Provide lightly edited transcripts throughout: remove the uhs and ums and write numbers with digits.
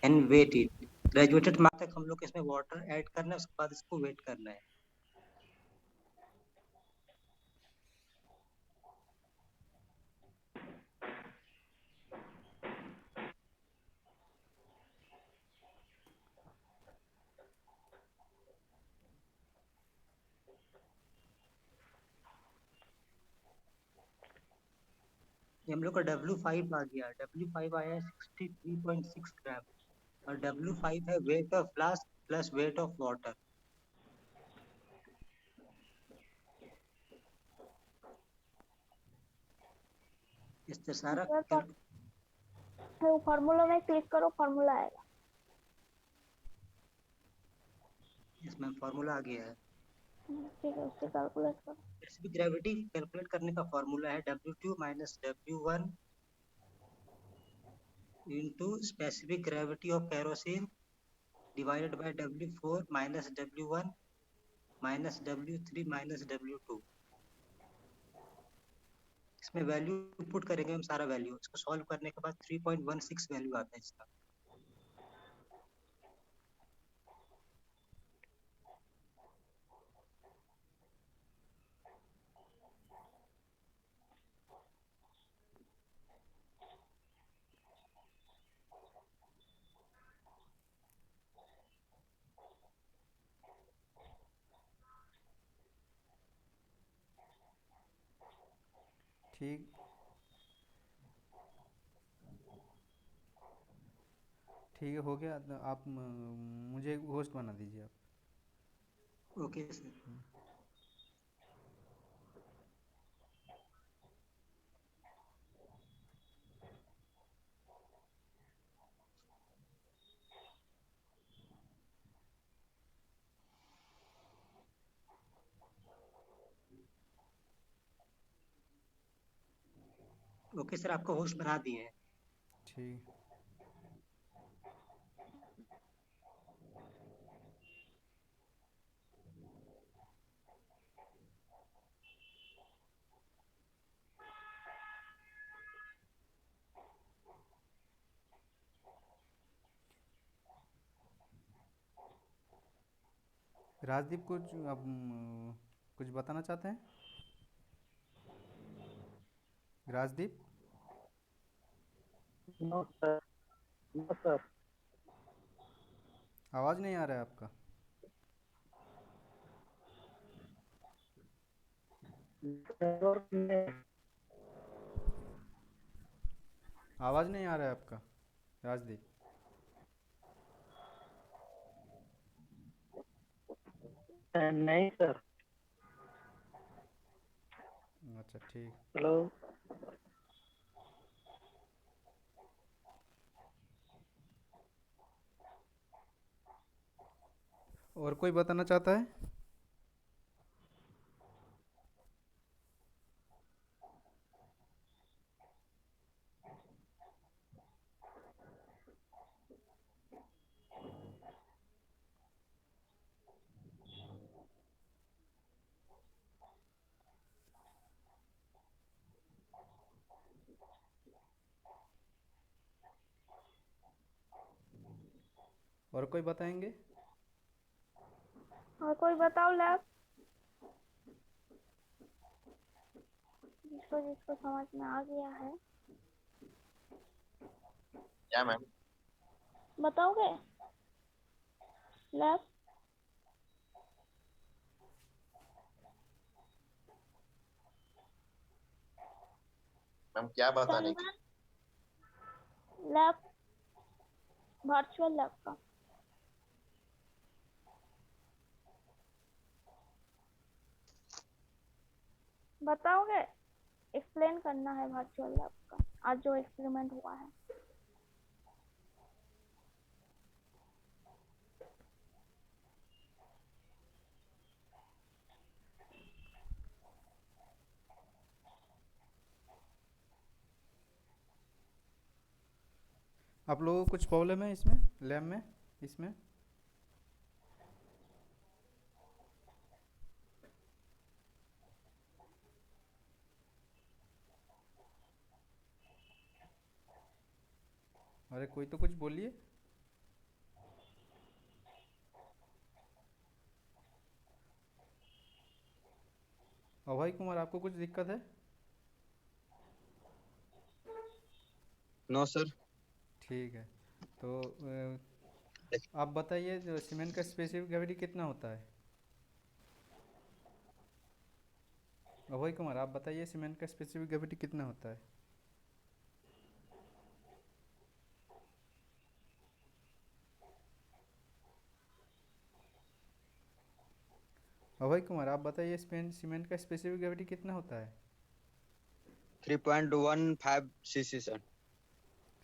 And weigh it. Graduated mark तक हम लोग को इसमें वाटर ऐड करना है, उसके बाद इसको वेट करना है। ये हम लोग का W5 आ गया। W5 आया है 63.6 ग्राम, और W5 है weight of flask plus weight of water. इससे सारा वो फार्मूला में क्लिक करो, फार्मूला आएगा। इसमें फार्मूला आ गया है। ठीक है, उससे कैलकुलेट करो। स्पेसिफिक ग्रेविटी कैलकुलेट करने का फार्मूला है W2 minus W1 into specific gravity of kerosene divided by W4 minus W1 minus W3 minus W2। इसमें वैल्यू पुट करेंगे हम सारा वैल्यू, इसको सॉल्व करने के बाद 3.16 वैल्यू आता है इसका। ठीक ठीक है, हो गया। आप मुझे होस्ट बना दीजिए आप। Okay sir. ओके सर, आपको होस्ट बना दिए हैं। ठीक। राजदीप कुछ अब कुछ बताना चाहते हैं? Rajdeep, no sir, no sir. आवाज़ नहीं आ रहा है आपका। आवाज़ नहीं आ रहा है आपका राजदीप। नहीं सर। अच्छा ठीक। हेलो। और कोई बताना चाहता है? और कोई बताएंगे? और कोई बताओ लैब, जिसको जिसको समझ में आ गया है। क्या मैम? बताओगे लैब? मैम क्या बताने की? चंदन, लैब, वर्चुअल लैब का बताओगे? एक्सप्लेन करना है वर्चुअल लैब का, आज जो एक्सपेरिमेंट हुआ है। आप लोगों को कुछ प्रॉब्लम है इसमें, लैब में, इसमें? अरे कोई तो कुछ बोलिए। अभय कुमार, आपको कुछ दिक्कत है? No sir. ठीक है। तो आप बताइए, जो सीमेंट का स्पेसिफिक ग्रेविटी कितना होता है? अभय कुमार, आप बताइए सीमेंट का स्पेसिफिक ग्रेविटी कितना होता है? अभय कुमार, आप बताइए सीमेंट का स्पेसिफिक ग्रेविटी कितना होता है? 3.15 सीसी सर।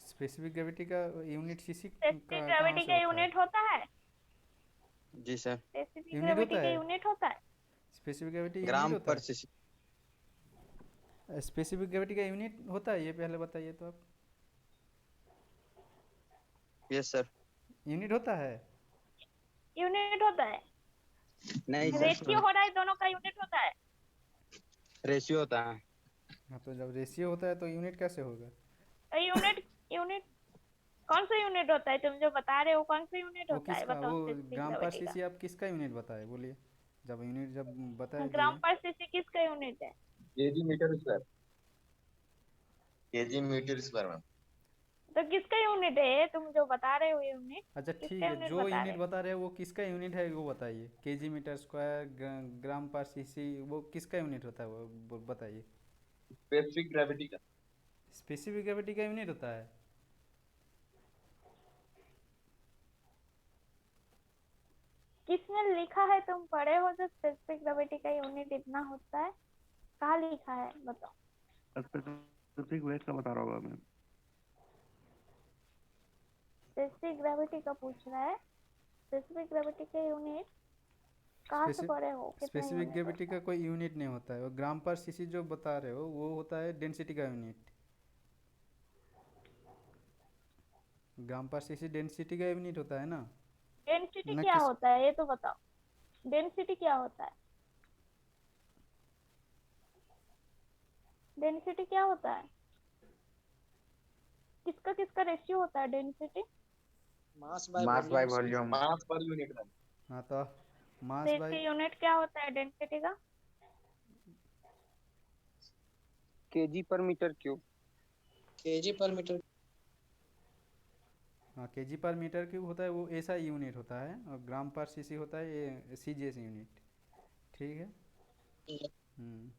स्पेसिफिक ग्रेविटी का यूनिट सीसी स्पेसिफिक का कहाँ ग्रेविटी से का होता है? यूनिट होता है? जी सर। स्पेसिफिक यूनिट ग्रेविटी होता का है? यूनिट होता है? स्पेसिफिक ग्रेविटी यूनिट ग्राम होता पर है? सीसी। स्पेसिफिक ग्रेविटी का यूनिट होता है, ये पहले बताइए तो आप। Yes sir. यूनिट होता है? यूनिट होता है? नहीं सर, रेशियो हो रहा है, दोनों का यूनिट होता है? रेशियो होता है। हाँ, तो जब रेशियो होता है तो यूनिट कैसे होगा? यूनिट यूनिट कौन सा यूनिट होता है? तुम जो बता रहे हो कौन सा यूनिट वो होता है, किसका, बताओ वो स्पेसिफिक ग्राम पर ग्रेविटी का। सीसी आप किसका यूनिट बताए, बोलिए। जब यूनिट जब बताए ग्राम दिए। पर सीसी किसका यूनिट है? KG metre square. KG metre square ma'am. तो किसका यूनिट है? तुम जो बता रहे हो यूनिट, अच्छा किसका ठीक है, यूनिट जो बता यूनिट रहे बता रहे हैं वो किसका यूनिट है वो बताइए। केजी मीटर स्क्वायर, ग्राम पर सीसी, वो किसका यूनिट होता है वो बताइए। स्पेसिफिक ग्रेविटी का। स्पेसिफिक ग्रेविटी का यूनिट होता है? किसने लिखा है? तुम पढ़े हो जो स्पेसिफिक ग्रेविटी का यूनिट इतना होता है? कहाँ लिखा है बताओ। स्पेसिफिक वेट का बता रहा होगा मैम। स्पेसिफिक ग्रेविटी का पूछ रहा है। स्पेसिफिक ग्रेविटी के यूनिट कहाँ से पढ़े हो? कितना स्पेसिफिक यूनिट ग्रेविटी होता का है? कोई यूनिट नहीं होता है। वो ग्राम पर सीसी जो बता रहे हो वो होता है डेंसिटी का यूनिट। ग्राम पर सीसी डेंसिटी का यूनिट होता है ना। डेंसिटी न क्या किस होता है ये तो बताओ। डेंसिटी क्या होता है? डेंसिटी क्या होता है? किसका किसका रेशियो होता है density? Mass by mass by volume. Volume. Mass per unit ma'am. हाँ, तो मास तो बाय। इसका यूनिट क्या होता है डेंसिटी का? केजी पर मीटर क्यूब। केजी पर मीटर। हाँ, केजी पर मीटर क्यूब होता है, वो ऐसा यूनिट होता है। और ग्राम पर सीसी होता है ये सीजीएस यूनिट। ठीक है। हम्म।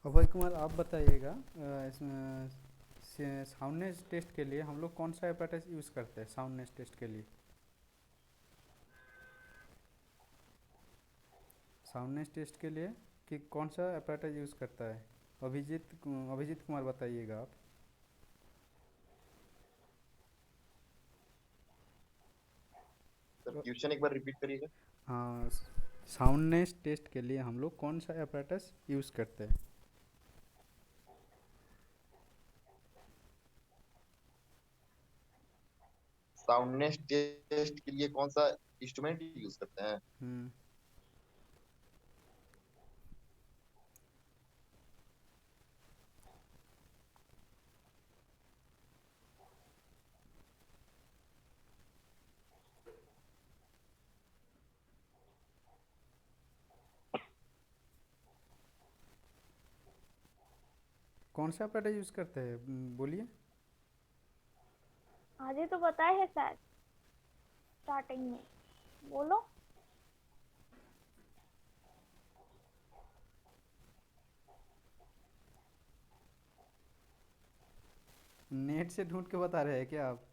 अभय कुमार, आप बताइएगा, इसमें साउंडनेस टेस्ट के लिए हम लोग कौन सा एपरेटस यूज़ करते हैं साउंडनेस टेस्ट के लिए? साउंडनेस टेस्ट के लिए कि कौन सा एपरेटस यूज़ करता है? अभिजीत कुमार बताइएगा आप। सर क्वेश्चन एक बार रिपीट करिएगा। हाँ, साउंडनेस टेस्ट के लिए हम लोग कौन सा एपरेटस यूज़ करते हैं? साउंडनेस टेस्ट के लिए कौन सा इंस्ट्रूमेंट यूज करते हैं? हम्म। कौन सा एपरेटस यूज़ करते हैं, बोलिए। आज ही तो बताए है शायद स्टार्टिंग में। बोलो। नेट से ढूंढ के बता रहे हैं क्या आप?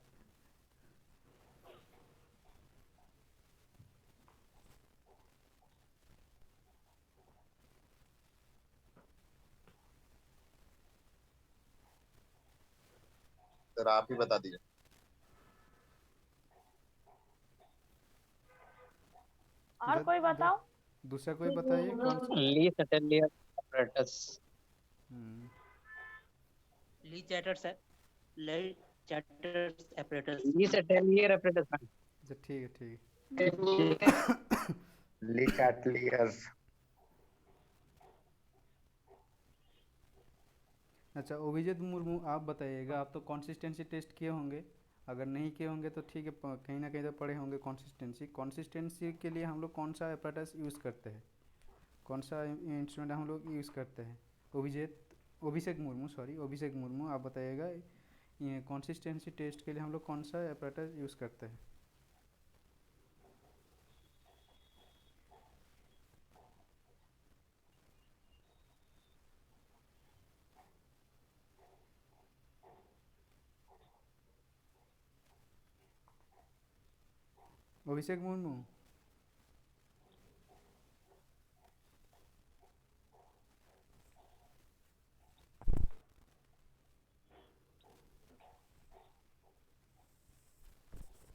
सर आप ही बता दीजिए। और कोई बताओ। दूसरा कोई बताइए कौन सा। ली सटेलियर apparatus। हम्म। ली चैटर्स apparatus। ली सटेलियर apparatus मैम। अच्छा ठीक है, ठीक है। ठीक है। ली चैटलियर्स। ठीक है। ली चैटर्स एपरेटस। ठीक है। ली चैटलियर्स। अच्छा अभिजीत मुर्मू आप बताइएगा, आप तो कंसिस्टेंसी टेस्ट किए होंगे, अगर नहीं किए होंगे तो ठीक है, कहीं ना कहीं तो पढ़े होंगे कंसिस्टेंसी। कंसिस्टेंसी के लिए हम लोग कौन सा apparatus यूज़ करते हैं, कौन सा इंस्ट्रूमेंट हम लोग यूज़ करते हैं? अभिषेक मुर्मू, सॉरी अभिषेक मुर्मू, आप बताइएगा ये कंसिस्टेंसी टेस्ट के लिए हम लोग कौन सा apparatus यूज़ करते हैं? अभिषेक मुर्मू,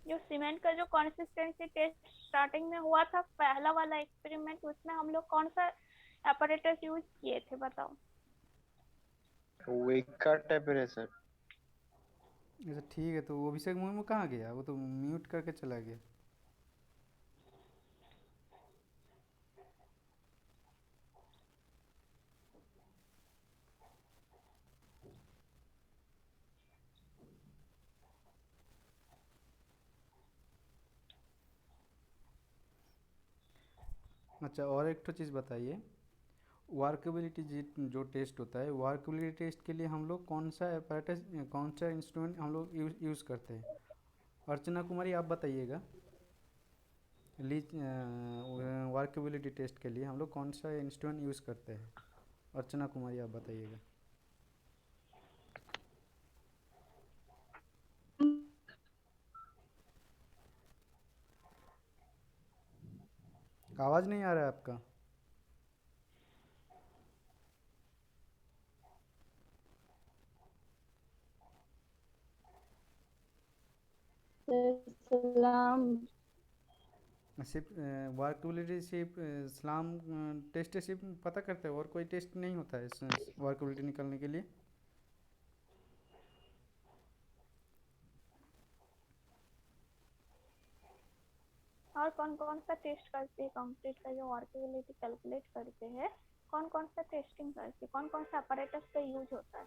जो सीमेंट का जो कंसिस्टेंसी टेस्ट स्टार्टिंग में हुआ था, पहला वाला एक्सपेरिमेंट, उसमें हम लोग कौन सा apparatus यूज किए थे बताओ? वेका टेम्परेचर। अच्छा ठीक है, तो अभिषेक मुर्मू कहाँ गया? वो तो म्यूट करके चला गया। अच्छा और एक तो चीज़ बताइए, वर्कबिलिटी जो टेस्ट होता है, वर्कबिलिटी टेस्ट के लिए हम लोग कौन सा apparatus, कौन सा इंस्ट्रूमेंट हम लोग यूज़ करते हैं? अर्चना कुमारी आप बताइएगा, लीज वर्कबिलिटी टेस्ट के लिए हम लोग कौन सा इंस्ट्रूमेंट यूज़ करते हैं? अर्चना कुमारी आप बताइएगा। आवाज़ नहीं आ रहा है आपका। सलाम। सिर्फ वर्कबिलिटी सिर्फ सलाम टेस्ट सिर्फ पता करते हैं, और कोई टेस्ट नहीं होता है वर्कबिलिटी निकालने के लिए? और कौन कौन सा टेस्ट करते हैं कंक्रीट का जो वर्केबिलिटी कैलकुलेट करते हैं? कौन कौन सा टेस्टिंग करते हैं, कौन कौन सा apparatus का यूज होता है?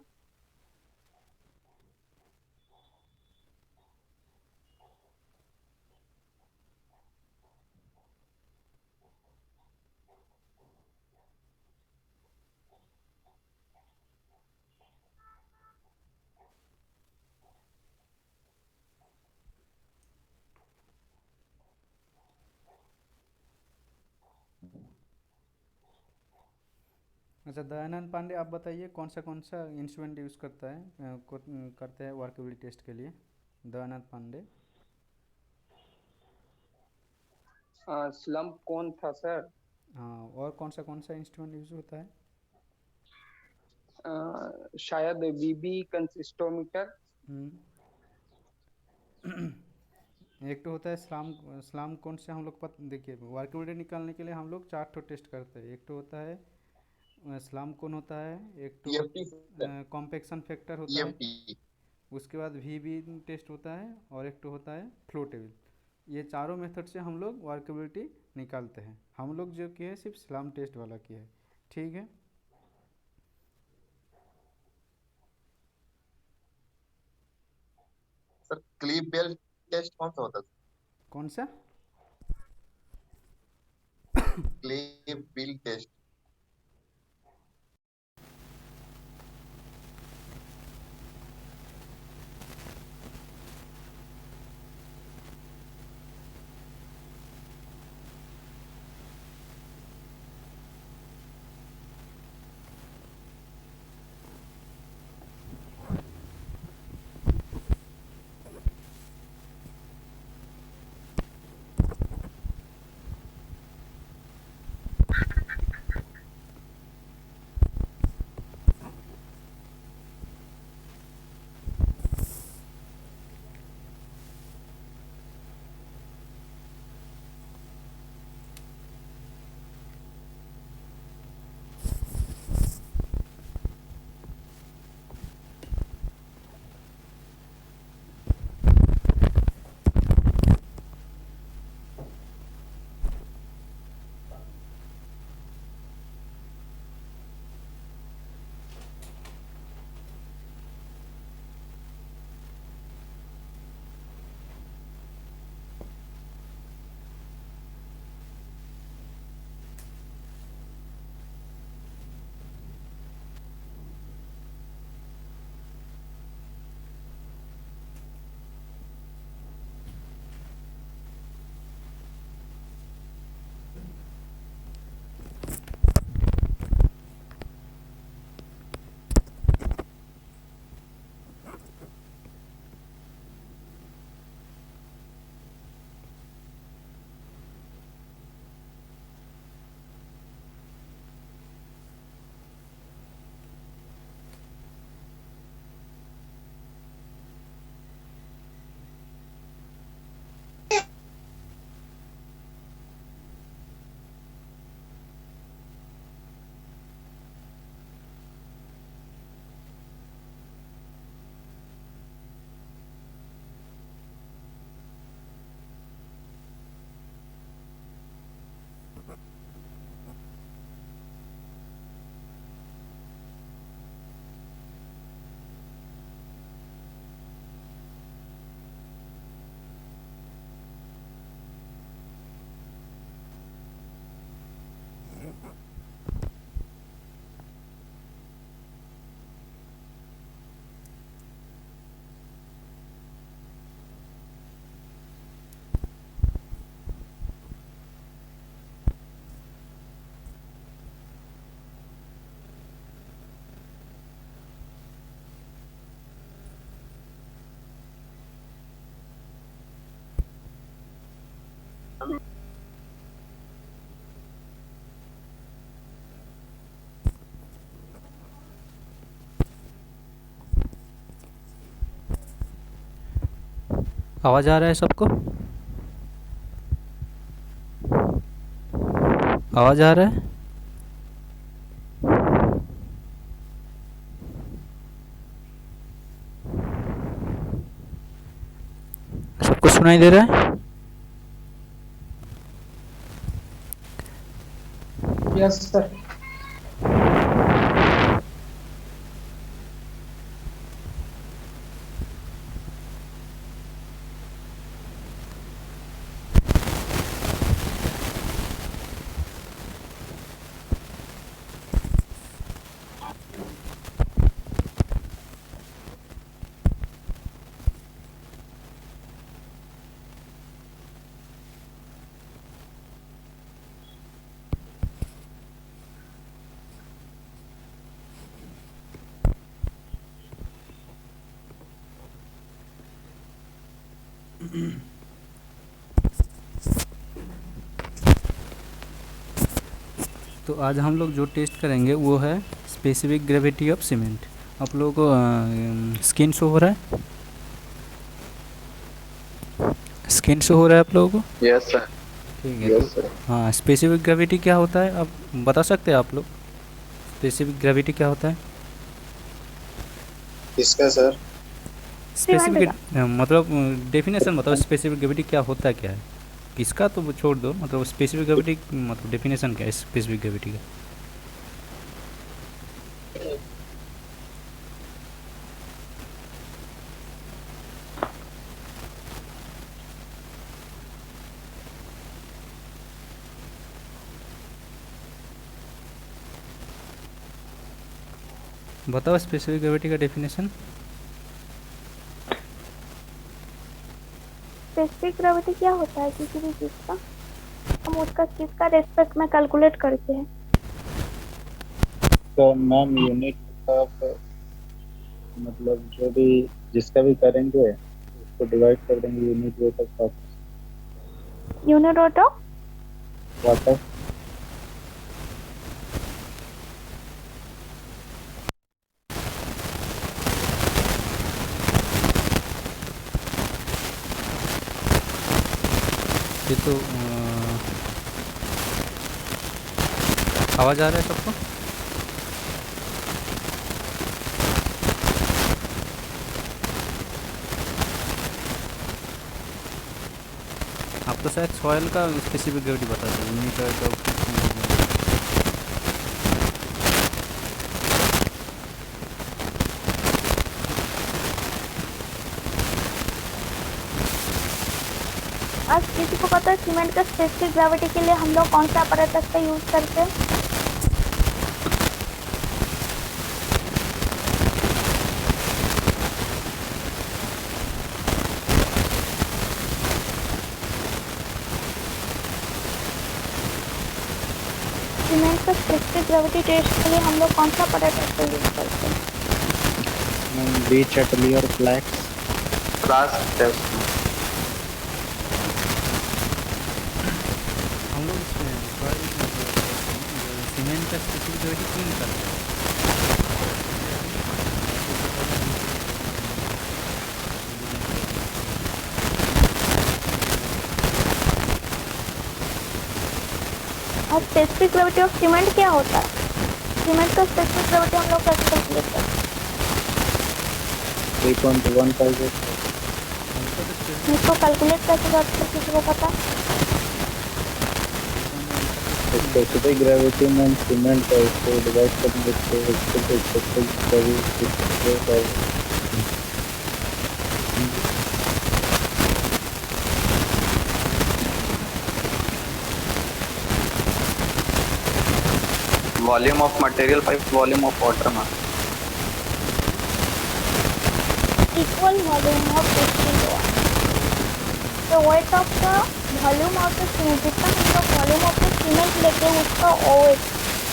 अच्छा दयानंद पांडे आप बताइए, कौन सा इंस्ट्रूमेंट यूज़ करता है, करते हैं वर्कबिलिटी टेस्ट के लिए? दयानंद पांडे। स्लम्प कौन था सर? हाँ, और कौन सा इंस्ट्रूमेंट यूज़ होता है? शायद बीबी कंसिस्टोमीटर। एक तो होता है स्लाम कौन से हम लोग देखिए, वर्कबिलिटी निकालने के लिए हम लोग 4 ठो टेस्ट करते हैं। एक तो होता है स्लाम कौन होता है, एक तो ईएफटी सर, कॉम्पेक्शन फैक्टर होता है, ईएफटी। उसके बाद वीबी टेस्ट होता है, और एक तो होता है फ्लो टेबल। ये चारों मेथड से हम लोग वर्कबिलिटी निकालते हैं। हम लोग जो किए सिर्फ स्लाम टेस्ट वाला किया है, ठीक है। सर क्लीव बेल टेस्ट कौन सा होता है? कौन सा? Cleave bell test. आवाज़ आ रहा है सबको? आवाज़ आ रहा है? सबको सुनाई दे रहा है? Yes sir. तो आज हम लोग जो टेस्ट करेंगे वो है स्पेसिफिक ग्रेविटी ऑफ सीमेंट। आप लोगों को स्क्रीन शो हो रहा है? स्क्रीन शो हो रहा है आप लोगों को? Yes sir. ठीक है। तो हाँ, स्पेसिफिक ग्रेविटी क्या होता है आप बता सकते हैं आप लोग? स्पेसिफिक ग्रेविटी क्या होता है? किसका सर? स्पेसिफिक मतलब डेफिनेशन बताओ, स्पेसिफिक ग्रेविटी क्या होता है, क्या है? किसका तो वो छोड़ दो, मतलब स्पेसिफिक ग्रेविटी मतलब डेफिनेशन क्या है स्पेसिफिक ग्रेविटी का? बताओ स्पेसिफिक ग्रेविटी का डेफिनेशन। स्पेसिफिक ग्रेविटी क्या होता है किसी भी चीज का, हम उसका चीज का रेस्पेक्ट में कैलकुलेट करते हैं। तो मैम यूनिट ऑफ मतलब जो भी जिसका भी करेंगे उसको डिवाइड कर देंगे unit weight of unit of water. ये तो आवाज़ आ रहा है सबको? आप तो शायद सॉइल का स्पेसिफिक ग्रेविटी बता दो, यूनिट ऑफ आज किसी को पता है सीमेंट का स्पेसिफिक ग्रेविटी के लिए हम लोग कौन सा अपैरेटस का यूज करते हैं? सीमेंट का स्पेसिफिक ग्रेविटी टेस्ट के लिए हम लोग कौन सा अपैरेटस का यूज करते हैं? बी चटली और फ्लैक्स फ्लास्क टेस्ट। हम लोग सीमेंट का स्पेसिफिक ग्रेविटी क्यों निकालते हैं? और स्पेसिफिक ग्रेविटी ऑफ सीमेंट क्या होता है? सीमेंट का स्पेसिफिक ग्रेविटी हम लोग कैसे कैलकुलेट करते हैं? 3.15 इसको कैलकुलेट कैसे करते हैं, किसी को पता? स्पेसिफिक ग्रेविटी में सीमेंट है उसको डिवाइड करेंगे तो specific gravity volume of material by volume of water में equal volume of distilled water. तो weight of the volume of the cement, जितना हम लोग वॉल्यूम ऑफ द सीमेंट लेके उसका ओएच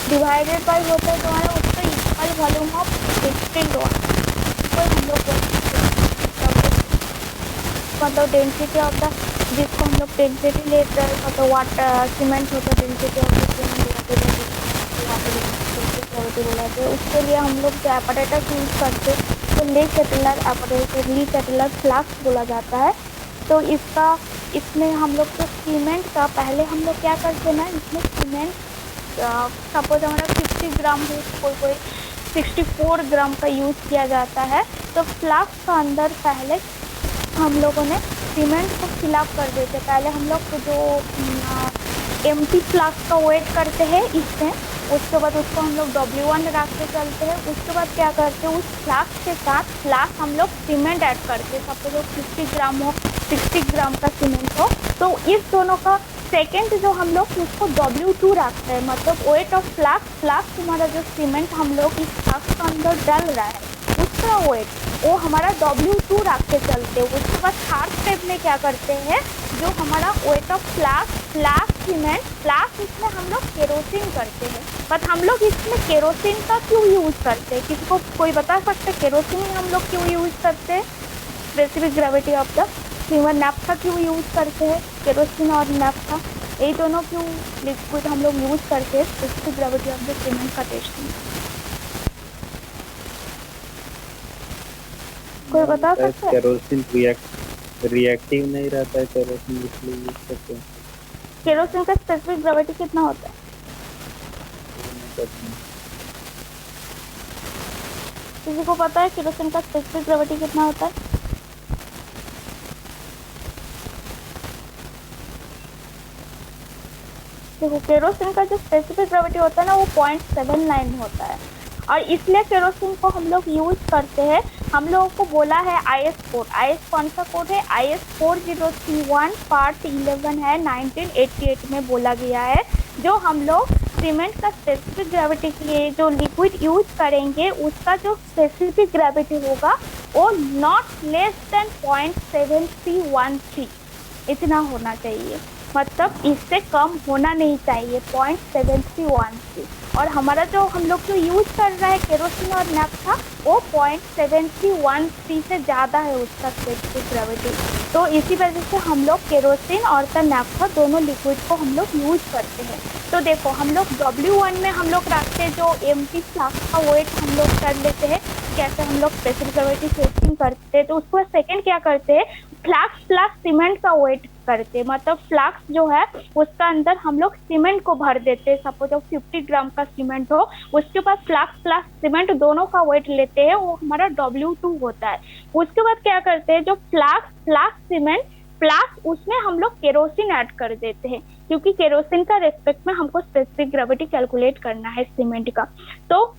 डिवाइडेड बाय होता है तुम्हारा उसका equal volume of distilled water. कोई हम लोग मतलब डेंसिटी ऑफ द जिसको हम लोग डेंसिटी लेते हैं, तो वाटर सीमेंट होता है डेंसिटी ऑफ वाटर बोला जाए, उसके लिए हम लोग जो एपरेटस यूज करते हैं तो ली सेटलर एपरेटर, ली सेटलर फ्लास्क बोला जाता है। तो इसमें हम लोग तो सीमेंट का पहले हम लोग क्या करते हैं ना, इसमें सीमेंट सपोज हमारा 50 ग्राम हो, कोई 64 ग्राम का यूज़ किया जाता है, तो फ्लास्क का अंदर पहले हम लोगों ने सीमेंट को फिलअप कर देते। पहले हम लोग जो एम्प्टी फ्लास्क का वेट करते हैं इसमें, उसके बाद उसको हम लोग W1 रख के चलते हैं। उसके बाद क्या करते हैं, उस फ्लास्क के साथ फ्लास्क हम लोग सीमेंट ऐड करते हैं। सपोज 50 ग्राम हो, 60 ग्राम का सीमेंट हो, तो इस दोनों का सेकेंड जो हम लोग उसको W2 रखते हैं, मतलब वेट ऑफ फ्लास्क हमारा जो सीमेंट हम लोग इस फ्लास्क के अंदर डाल रहा है उसका वेट वो हमारा W2 रख के चलते हैं। उसके बाद थर्ड स्टेप में क्या करते हैं, जो हमारा wait of flask cement flask, इसमें हम लोग केरोसिन करते हैं। बट हम लोग इसमें केरोसिन का क्यों यूज़ करते हैं, किसी को कोई बता सकते हैं केरोसिन हम लोग क्यों यूज़ करते हैं? Specific gravity of the cement नैप्था क्यों यूज़ करते हैं, केरोसिन और नैप्था ये दोनों क्यों लिक्विड हम लोग यूज़ करते हैं specific gravity of the cement का टेस्टिंग? कोई बता सकता है? केरोसिन रिएक्टिव नहीं रहता है केरोसिन, इसलिए यूज करते हैं। केरोसिन का स्पेसिफिक ग्रेविटी कितना होता है? किसी को पता है केरोसिन का स्पेसिफिक ग्रेविटी कितना होता है? देखो केरोसिन का जो स्पेसिफिक ग्रेविटी होता है ना वो 0.79 होता है, और इसलिए केरोसिन को हम लोग यूज करते हैं। हम लोगों को बोला है IS कोड, IS कौन सा कोड है? IS 4031 पार्ट 11 है, 1988 में बोला गया है। जो हम लोग सीमेंट का स्पेसिफिक ग्रेविटी के लिए जो लिक्विड यूज करेंगे उसका जो स्पेसिफिक ग्रेविटी होगा वो नॉट लेस देन 0.7313 इतना होना चाहिए, मतलब इससे कम होना नहीं चाहिए 0.7313। और हमारा जो हम लोग जो यूज कर रहा है केरोसिन और नैप्था वो 0.7313 से ज़्यादा है उसका स्पेसिफिक ग्रेविटी। तो इसी वजह से हम लोग केरोसिन और नैप्था दोनों लिक्विड को हम लोग यूज करते हैं। तो देखो हम लोग W1 में हम लोग रखते हैं जो एम्प्टी फ्लास्क का वेट हम लोग कर लेते हैं, कैसे हम लोग स्पेसिफिक ग्रेविटी टेस्टिंग करते हैं। तो उसको सेकेंड क्या करते हैं, फ्लास्क प्लस सीमेंट का वेट करते हैं, मतलब फ्लास्क जो है उसका अंदर हम लोग सीमेंट को भर देते हैं। सपोज 50 ग्राम का सीमेंट हो, उसके बाद फ्लास्क प्लस सीमेंट दोनों का वेट लेते हैं, वो हमारा W2 होता है। उसके बाद क्या करते हैं, जो फ्लास्क सीमेंट प्लस उसमें हम लोग केरोसिन ऐड कर देते हैं, क्योंकि केरोसिन का रेस्पेक्ट में हमको स्पेसिफिक ग्रेविटी कैलकुलेट करना है सीमेंट का। तो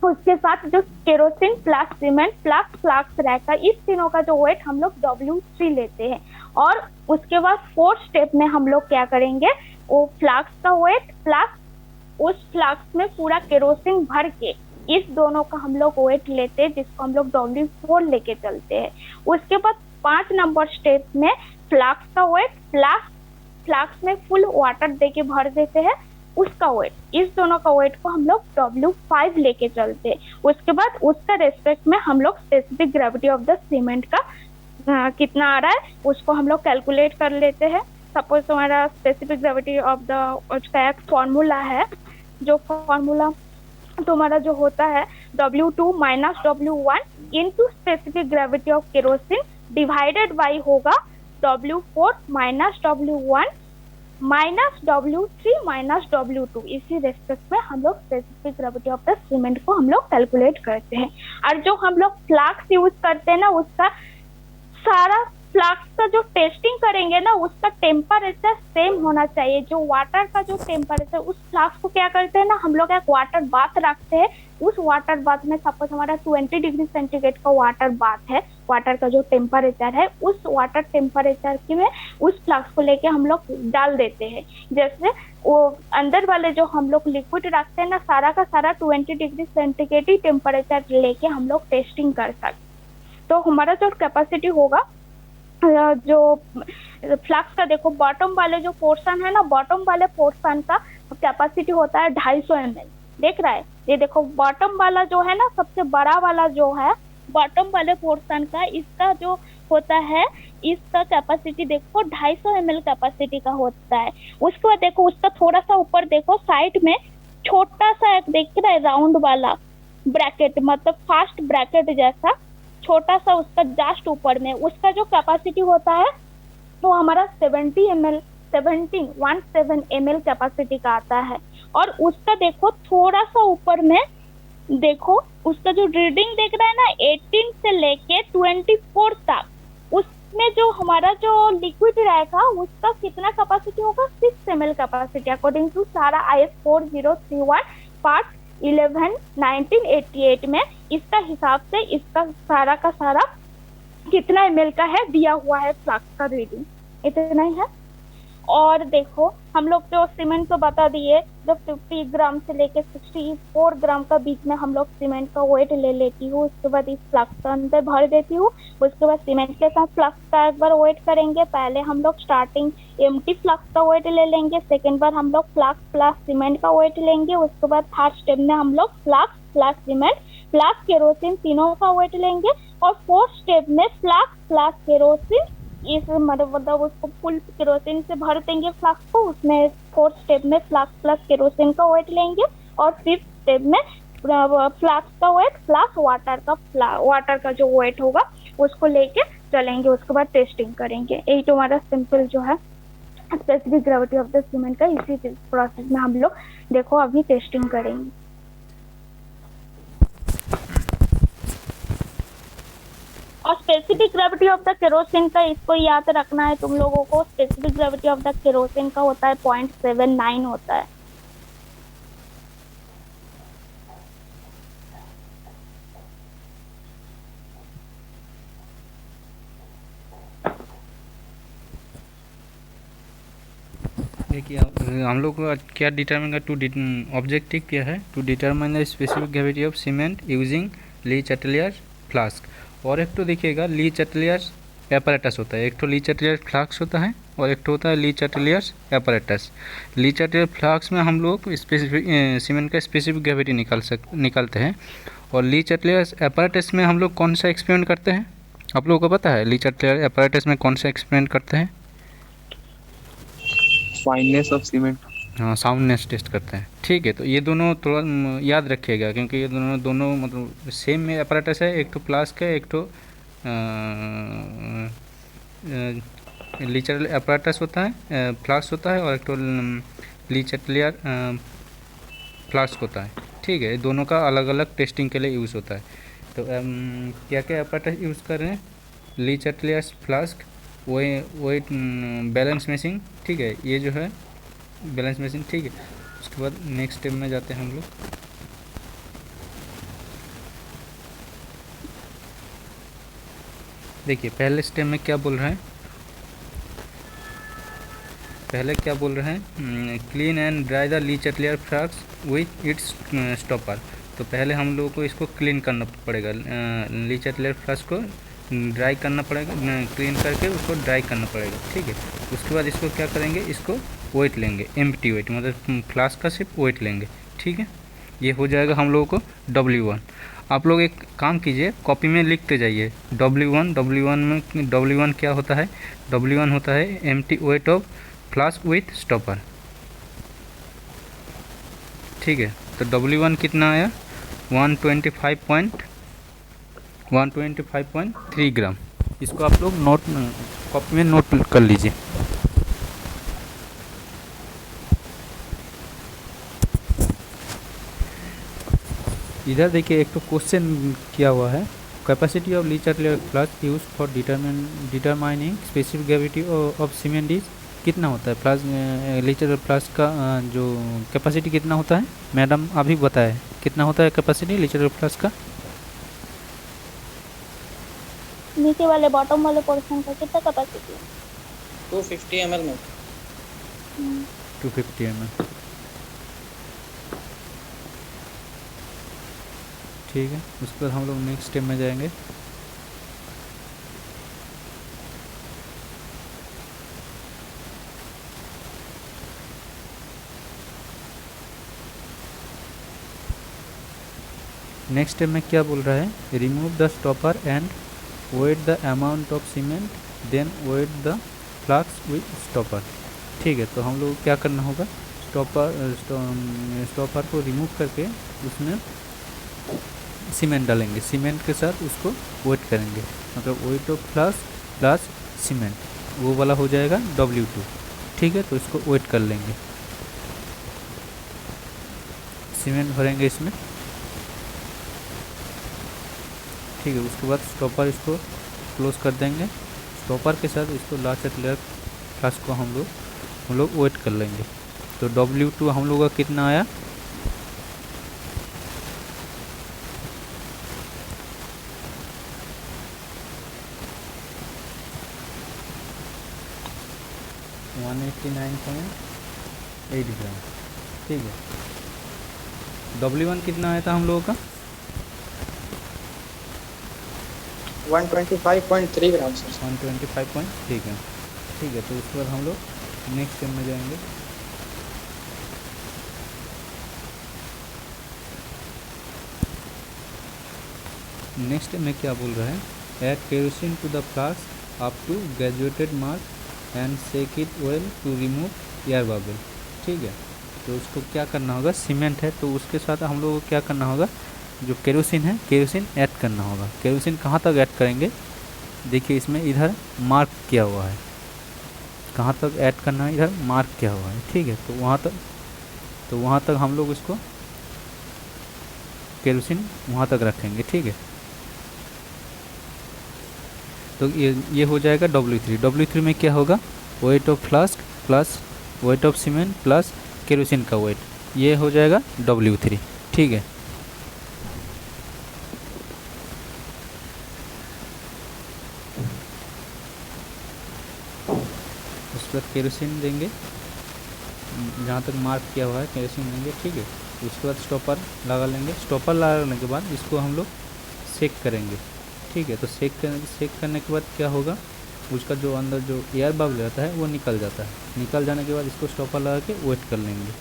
उसके साथ जो kerosene plus cement plus flask रहेगा, इस तीनों का जो वेट हम लोग W3 लेते हैं। और उसके बाद फोर्थ स्टेप में हम लोग क्या करेंगे, वो फ्लास्क का वेट प्लस उस फ्लास्क में पूरा केरोसिन भर के इस दोनों का हम लोग वेट लेते हैं, जिसको हम लोग W4 लेके चलते हैं। उसके बाद 5 नंबर स्टेप में फ्लास्क का वेट प्लस फ्लास्क में फुल वाटर देके भर देते हैं उसका वेट, इस दोनों का वेट को हम लोग W5 लेके चलते हैं। उसके बाद उसका रेस्पेक्ट में हम लोग specific gravity of the cement का कितना आ रहा है उसको हम लोग कैलकुलेट कर लेते हैं। सपोज तुम्हारा स्पेसिफिक ग्रेविटी ऑफ द उसका एक फॉर्मूला है, जो फॉर्मूला तुम्हारा जो होता है W2 minus W1 into specific gravity of kerosene divided by होगा W4 minus W1 minus W3 minus W2। इसी रेस्पेक्ट में हम लोग specific gravity of the cement को हम लोग कैलकुलेट करते हैं। और जो हम लोग फ्लास्क यूज करते हैं ना, उसका सारा फ्लास्क का जो टेस्टिंग करेंगे ना उसका टेम्परेचर सेम होना चाहिए। जो वाटर का जो टेम्परेचर, उस फ्लास्क को क्या करते हैं ना हम लोग एक वाटर बाथ रखते हैं। उस वाटर बाथ में सपोज हमारा 20 डिग्री सेंटीग्रेड का वाटर बाथ है, वाटर का जो टेम्परेचर है उस वाटर टेम्परेचर की में उस फ्लास्क को लेके हम लोग डाल देते हैं। जैसे वो अंदर वाले जो हम लोग लिक्विड रखते हैं ना, सारा का सारा 20 डिग्री सेंटीग्रेड ही टेम्परेचर लेके हम लोग टेस्टिंग कर सकते। तो हमारा जो कैपेसिटी होगा जो फ्लास्क का, देखो बॉटम वाले जो पोर्शन है ना, बॉटम वाले पोर्शन का कैपेसिटी होता है 250 ml। देख रहा है, ये देखो बॉटम वाला जो है ना, सबसे बड़ा वाला जो है बॉटम वाले पोर्शन का, इसका जो होता है, इसका कैपेसिटी देखो 250 ml कैपेसिटी का होता है। उसके बाद देखो उसका थोड़ा सा ऊपर देखो साइड में छोटा सा एक देख रहा है राउंड वाला ब्रैकेट, मतलब फास्ट ब्रैकेट जैसा छोटा सा, उसका जस्ट ऊपर में उसका जो कैपेसिटी होता है वो हमारा 17 ml कैपेसिटी का आता है। और उसका देखो थोड़ा सा ऊपर में देखो उसका जो रीडिंग देख रहा है ना 18 से लेके 24 तक, उसमें जो हमारा जो लिक्विड रहेगा उसका कितना कैपेसिटी होगा, 6 ml कैपेसिटी अकॉर्डिंग टू सारा IS 4031 पार्ट 11 1988 में इसका हिसाब से इसका सारा का सारा कितना ml का है दिया हुआ है फ्लास्क का रीडिंग, इतना ही है। और देखो हम लोग जो सीमेंट को बता दिए, जब 50 ग्राम से लेके 64 ग्राम का बीच में हम लोग सीमेंट का वेट ले लेती हूँ, उसके बाद इस फ्लास्क के अंदर भर देती हूँ, उसके बाद सीमेंट के साथ फ्लास्क का एक बार वेट करेंगे। पहले हम लोग स्टार्टिंग एम्प्टी फ्लास्क का वेट ले लेंगे, सेकेंड बार हम लोग फ्लास्क प्लस सीमेंट का वेट लेंगे, उसके बाद थर्ड स्टेप में हम लोग flask plus cement plus kerosene तीनों का वेट लेंगे, और फोर्थ स्टेप में फ्लास्क प्लस केरोसिन इस मतलब उसको फुल केरोसिन से भर देंगे फ्लास्क को, उसमें फोर्थ स्टेप में फ्लास्क प्लस केरोसिन का वेट लेंगे, और फिफ्थ स्टेप में फ्लास्क का वेट प्लस वाटर का जो वेट होगा उसको लेके चलेंगे। उसके बाद टेस्टिंग करेंगे। यही तो हमारा सिंपल जो है specific gravity of the cement का, इसी प्रोसेस में हम लोग देखो अभी टेस्टिंग करेंगे। और specific gravity of the kerosene का इसको याद रखना है तुम लोगों को, specific gravity of the kerosene का होता है 0.79 होता है। देखिए हम लोग को क्या डिटरमाइन का ऑब्जेक्टिव क्या है, to determine the specific gravity of cement using Le Chatelier flask. और एक तो देखिएगा ली चैटलियर एपरेटस होता है, एक तो ली चैटलियर फ्लास्क होता है और एक तो होता है ली चैटलियर एपरेटस। ली चैटलियर फ्लास्क में हम लोग स्पेसिफिक सीमेंट का स्पेसिफिक ग्रेविटी निकालते हैं, और ली चैटलियर एपरेटस में हम लोग कौन सा एक्सपेरिमेंट करते हैं, आप लोगों को पता है ली चैटलियर एपरेटस में कौन सा एक्सपेरिमेंट करते हैं? फाइननेस ऑफ सीमेंट, हाँ साउंडनेस टेस्ट करते हैं। ठीक है, तो ये दोनों थोड़ा याद रखिएगा, क्योंकि ये दोनों मतलब सेम में अपैरेटस है, एक तो फ्लास्क है, एक तो ली चैटलियर अपैरेटस होता है, फ्लास्क होता है, और एक तो ली चैटलियर फ्लास्क होता है। ठीक है, दोनों का अलग अलग टेस्टिंग के लिए यूज़ होता है। तो क्या क्या अपैरेटस यूज़ कर रहे हैं? ली चैटलियर फ्लास्क, वही बैलेंस मेशिंग। ठीक है, ये जो है बैलेंस मशीन। ठीक है, उसके बाद नेक्स्ट स्टेप में जाते हैं हम लोग। देखिए पहले स्टेप में क्या बोल रहे हैं, clean and dry the Lee Chatelier flask with its stopper. तो पहले हम लोगों को इसको क्लीन करना पड़ेगा, ली चैटलियर फ्लास्क को ड्राई करना पड़ेगा, क्लीन करके उसको ड्राई करना पड़ेगा। ठीक है, उसके बाद इसको क्या करेंगे, इसको वेट लेंगे, एम्प्टी वेट, मतलब फ्लास्क का सिर्फ वेट लेंगे। ठीक है, ये हो जाएगा हम लोगों को W1। आप लोग एक काम कीजिए, कॉपी में लिखते जाइए W1 क्या होता है? W1 होता है empty weight of flask with stopper. ठीक है, तो W1 कितना आया? 125.3 ग्राम। इसको आप लोग कॉपी में नोट कर लीजिए। इधर देखिए एक तो क्वेश्चन किया हुआ है, capacity of Lee Chatelier flask use for determining specific gravity of cement is कितना होता है? फ्लास्क ली चैटलियर फ्लास्क का जो कैपेसिटी कितना होता है? मैडम अभी बताए कितना होता है कैपेसिटी ली चैटलियर फ्लास्क का? नीचे वाले बॉटम वाले पोर्शन का कितना कैपेसिटी है? 250 ml में 250 ml। ठीक है, उसके बाद हम लोग नेक्स्ट स्टेप में जाएंगे। नेक्स्ट स्टेप में क्या बोल रहा है? Remove the stopper and weigh the amount of cement then weigh the flask with stopper. ठीक है, तो हम लोग को क्या करना होगा, स्टॉपर को रिमूव करके उसमें सीमेंट डालेंगे, सीमेंट के साथ उसको वेट करेंगे, मतलब wait of flask plus cement, वो वाला हो जाएगा W2। ठीक है, तो इसको वेट कर लेंगे, सीमेंट भरेंगे इसमें। ठीक है, उसके बाद स्टॉपर इसको क्लोज कर देंगे, स्टॉपर के साथ इसको लास्ट लेयर फ्लास्क को हम लोग वेट कर लेंगे। तो W2 हम लोग का कितना आया, $189.8 ग्राम। ठीक है, W1 कितना आया था हम लोगों का, 125.3 ग्राम सर। 125 ठीक है। ठीक है, तो उसके बाद हम लोग नेक्स्ट स्टेप में जाएंगे। नेक्स्ट में क्या बोल रहा है, add kerosene to the flask up to graduated mark and shake it well to remove air bubble. ठीक है, तो उसको क्या करना होगा, सीमेंट है तो उसके साथ हम लोग को क्या करना होगा, जो केरोसिन है केरोसिन ऐड करना होगा। केरोसिन कहाँ तक ऐड करेंगे, देखिए इसमें इधर मार्क किया हुआ है, कहाँ तक ऐड करना है, इधर मार्क किया हुआ है। ठीक है, तो वहाँ तक हम लोग इसको केरोसिन वहाँ तक रखेंगे। ठीक है, तो ये हो जाएगा W3। W3 में क्या होगा, wait of flask plus weight of cement plus kerosene का वेट, ये हो जाएगा W3। ठीक है, उसके बाद केरोसिन देंगे, जहाँ तक मार्क किया हुआ है केरोसिन देंगे। ठीक है, उसके बाद स्टॉपर लगा लेंगे, स्टॉपर लगाने के बाद इसको हम लोग सेक करेंगे। ठीक है, तो सेक करने के बाद क्या होगा, उसका जो अंदर जो एयर बबल रहता है वो निकल जाता है, निकल जाने के बाद इसको स्टॉपर लगा के वेट कर लेंगे।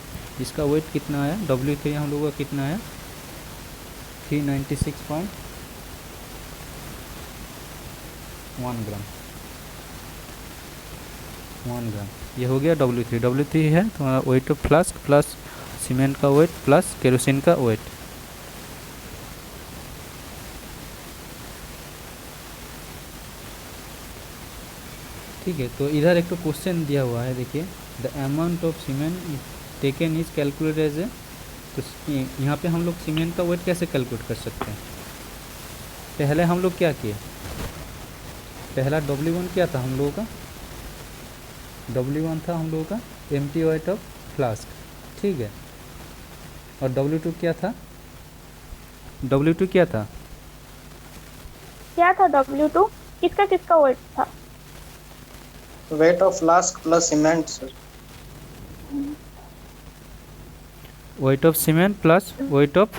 इसका वेट कितना आया, W3 हम लोगों का कितना आया, 396.1 ग्राम, 1 ग्राम। ये हो गया W3। W3 है तुम्हारा wait of flask plus cement का वेट प्लस केरोसिन का वेट। ठीक है, तो इधर एक तो क्वेश्चन दिया हुआ है, देखिए the amount of cement taken is calculate as A, तो यहाँ पे हम लोग सीमेंट का वेट कैसे कैलकुलेट कर सकते हैं। पहले हम लोग क्या किए, पहला W1 क्या था हम लोगों का, W1 था हम लोगों का एम्प्टी वेट ऑफ फ्लास्क। ठीक है, और W2 क्या था, W2 क्या था, W2 किसका किसका वेट था, wait of flask plus cement sir. Wait of cement plus weight of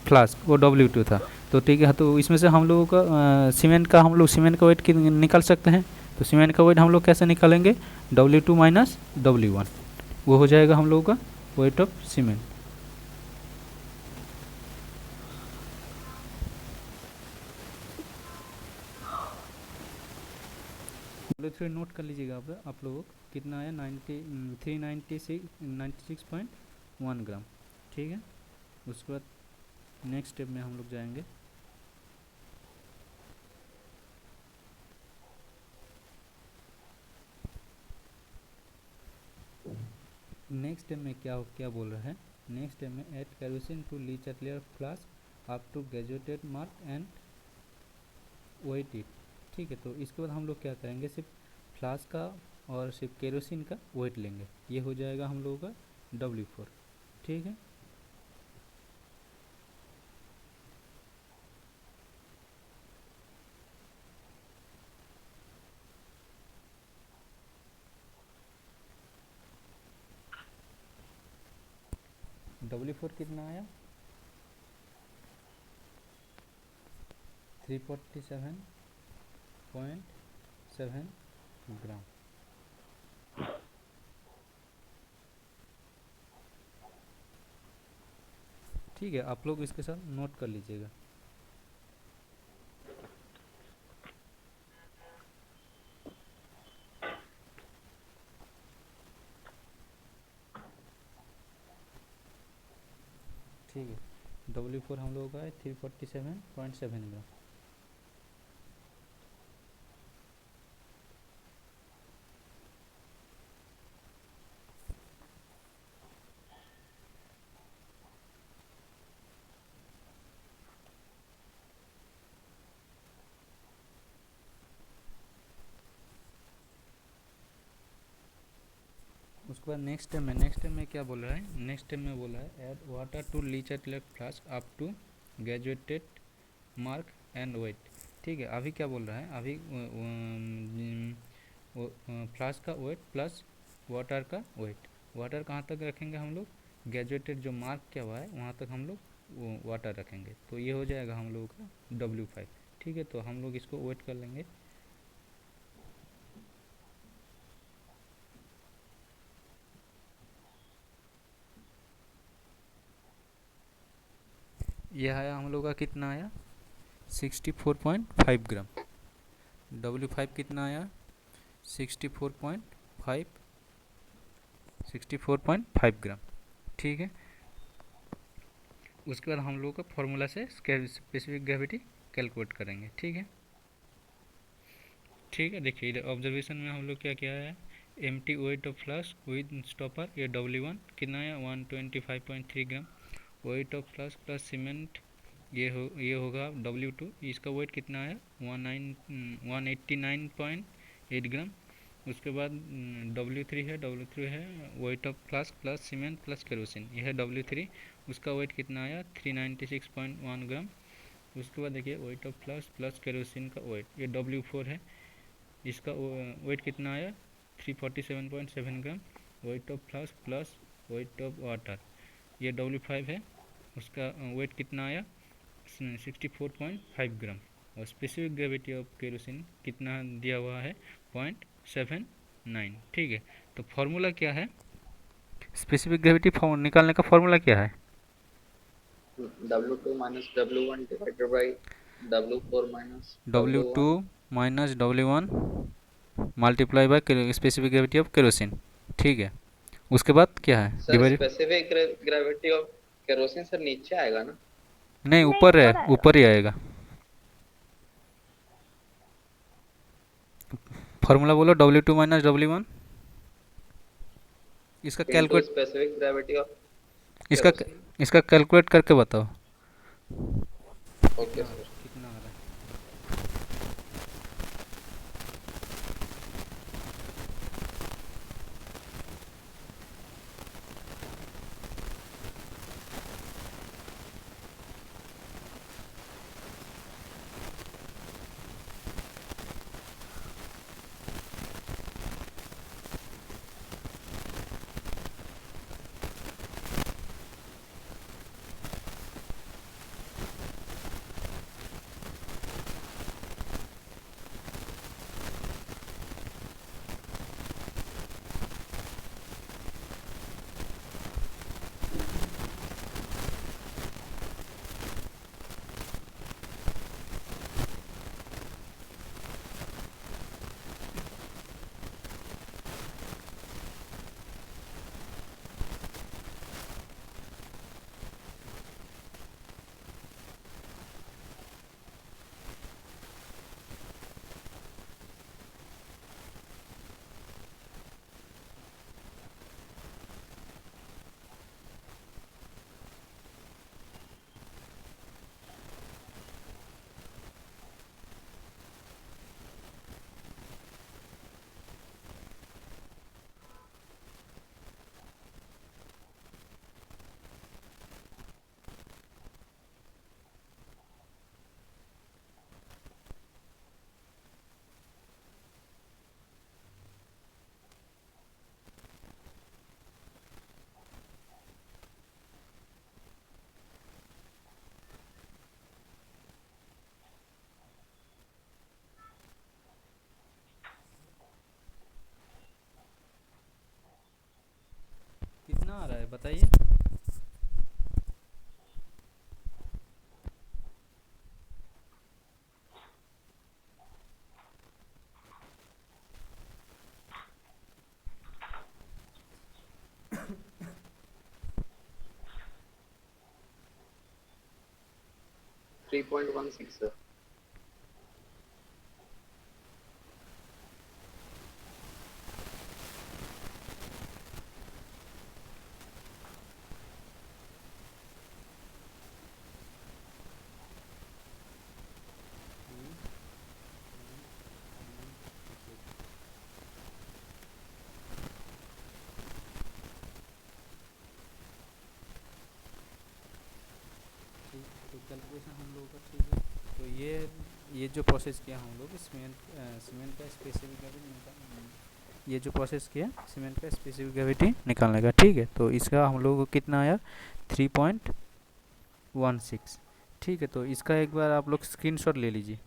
flask, वो W2 था। तो ठीक है, तो इसमें से हम लोगों का सीमेंट का वेट निकाल सकते हैं। तो सीमेंट का वेट हम लोग कैसे निकालेंगे, W2 माइनस W1, वो हो जाएगा हम लोगों का wait of cement. W3 note कर लीजिएगा आप लोगों को कितना आया, 96.1 ग्राम। ठीक है, उसके बाद नेक्स्ट स्टेप में हम लोग जाएंगे। नेक्स्ट स्टेप में क्या क्या बोल रहा है, नेक्स्ट स्टेप में add kerosene to Le Chatelier flask up to graduated mark and weigh it. ठीक है, तो इसके बाद हम लोग क्या करेंगे, सिर्फ फ्लास्क का और सिर्फ केरोसिन का वेट लेंगे, ये हो जाएगा हम लोगों का W4। ठीक है, W4 कितना आया, 347.7 ग्राम। ठीक है, आप लोग इसके साथ नोट कर लीजिएगा। ठीक है। W4 हम लोगों का है 347.7 ग्राम। उसके बाद नेक्स्ट स्टेप में क्या बोल रहा है, नेक्स्ट स्टेप में बोला है add water to Le Chatelier flask up to graduated mark and weight. ठीक है, अभी क्या बोल रहा है, अभी फ्लास्क का वेट प्लस वाटर का वेट। वाटर कहाँ तक रखेंगे हम लोग, ग्रेजुएटेड जो मार्क क्या हुआ है वहाँ तक हम लोग वाटर रखेंगे, तो ये हो जाएगा हम लोगों का W5। ठीक है, तो हम लोग इसको वेट कर लेंगे। यह आया हम लोग का, कितना आया 64.5 ग्राम। W5 कितना आया 64.5 ग्राम। ठीक है, उसके बाद हम लोग का फॉर्मूला से स्पेसिफिक ग्रेविटी कैलकुलेट करेंगे। ठीक है, ठीक है। देखिए इधर ऑब्जर्वेशन में हम लोग क्या किया है, empty weight of flask with stopper, ये W1 कितना आया 125.3 gram. Weight of flask plus cement ये होगा W2, इसका वेट कितना आया 189.8 ग्राम। उसके बाद W3 है weight of flask plus cement plus kerosene, यह है W3, उसका वेट कितना आया 396.1 ग्राम। उसके बाद देखिए weight of flask plus kerosene का वेट, ये W4 है, इसका वेट कितना आया 347.7 gram. Weight of flask plus weight of water, ये W5 है, उसका वेट कितना आया 64.5 ग्राम। और स्पेसिफिक ग्रेविटी ऑफ केरोसिन कितना दिया हुआ है 0.79। ठीक है, तो फॉर्मूला क्या है, स्पेसिफिक ग्रेविटी निकालने का फॉर्मूला क्या है, W2 minus W1 divided by W4 minus W2 minus W1 multiply by specific gravity of kerosene. ठीक है, उसके बाद क्या है sir specific gravity of kerosene sir नीचे आएगा ना, नहीं ऊपर है, ऊपर ही आएगा। फॉर्मूला बोलो W2 माइनस W1, इसका कैलकुलेट, स्पेसिफिक ग्रेविटी ऑफ इसका कैलकुलेट करके बताओ। Okay sir. कितना आ रहा है, कितना आ रहा है बताइए। 3.16 sir. ठीक, तो कैलकुलेशन हम लोगों का ठीक है। तो ये जो प्रोसेस किया हम लोग सीमेंट का स्पेसिफिक ग्रेविटी ये जो प्रोसेस किया सीमेंट का स्पेसिफिक ग्रेविटी निकालने का, ठीक है। तो इसका हम लोगों को कितना आया 3.16, ठीक है। तो इसका एक बार आप लोग स्क्रीनशॉट ले लीजिए।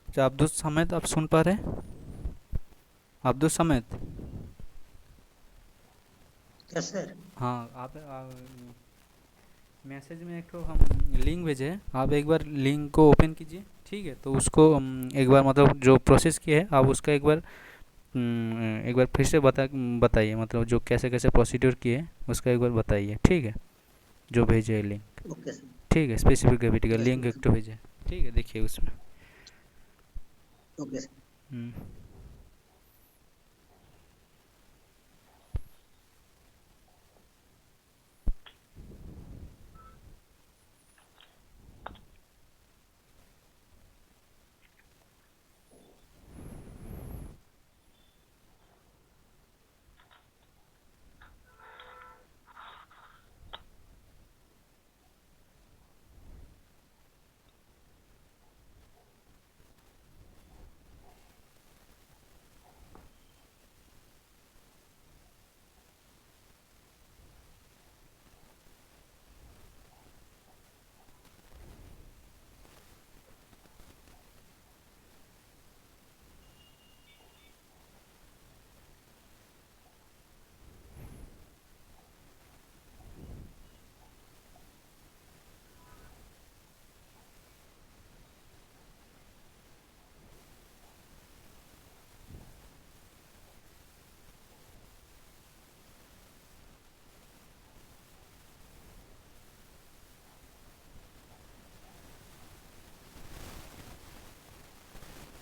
क्या अब्दुल समेत आप सुन पा रहे हैं? अब्दुल समेत, यस सर। हाँ आप मैसेज में एक तो हम लिंक भेजे हैं, आप एक बार लिंक को ओपन कीजिए, ठीक है। तो उसको एक बार मतलब जो प्रोसेस किया है आप उसका एक बार फिर से बताइए, मतलब जो कैसे कैसे प्रोसीड्यूर किए उसका एक बार बताइए, ठीक है। जो भेजे है लिंक, ओके सर। ठीक है, स्पेसिफिक ग्रेविटी का यस लिंक एक तो भेजे, ठीक है, देखिए उसमें। Okay sir. हम्म,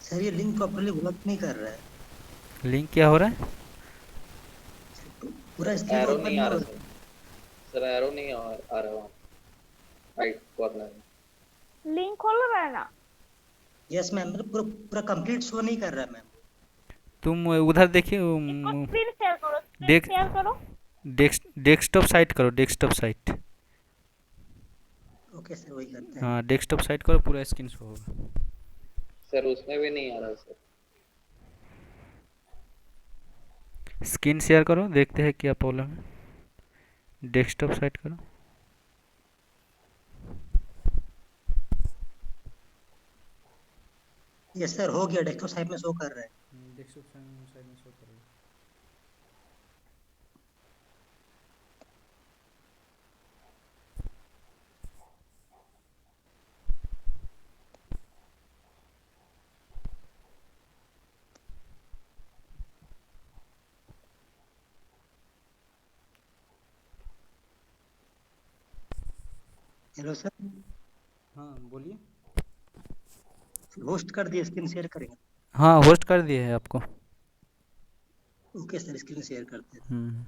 सर ये लिंक प्रॉपर्ली वर्क नहीं कर रहा है, लिंक क्या हो रहा है? पूरा स्क्रीन एरो ओपन नहीं नहीं आ हो रहा रहा। सर एरो नहीं आ रहा वहाँ राइट कॉर्नर में। लिंक खोल रहा है ना? यस मैम, मतलब पूरा पूरा कंप्लीट शो नहीं कर रहा है मैम। तुम उधर देखिए, इसको स्क्रीन शेयर करो, स्क्रीन देख शेयर करो। डेस्कटॉप साइट करो, डेस्कटॉप साइट। ओके सर, वही करते हैं। हाँ, डेस्कटॉप साइट करो, पूरा स्क्रीन शो होगा। सर उसमें भी नहीं आ रहा सर। स्क्रीन शेयर करो, देखते हैं क्या प्रॉब्लम है। डेस्कटॉप साइट करो। यस सर, हो गया, डेस्कटॉप साइट में शो कर रहा है। डेस्कटॉप साइट में शो करेगा। हेलो सर, हाँ बोलिए। होस्ट कर दिए, स्क्रीन शेयर करेंगे। हाँ, होस्ट कर दिए है आपको। ओके सर, स्क्रीन शेयर करते हैं।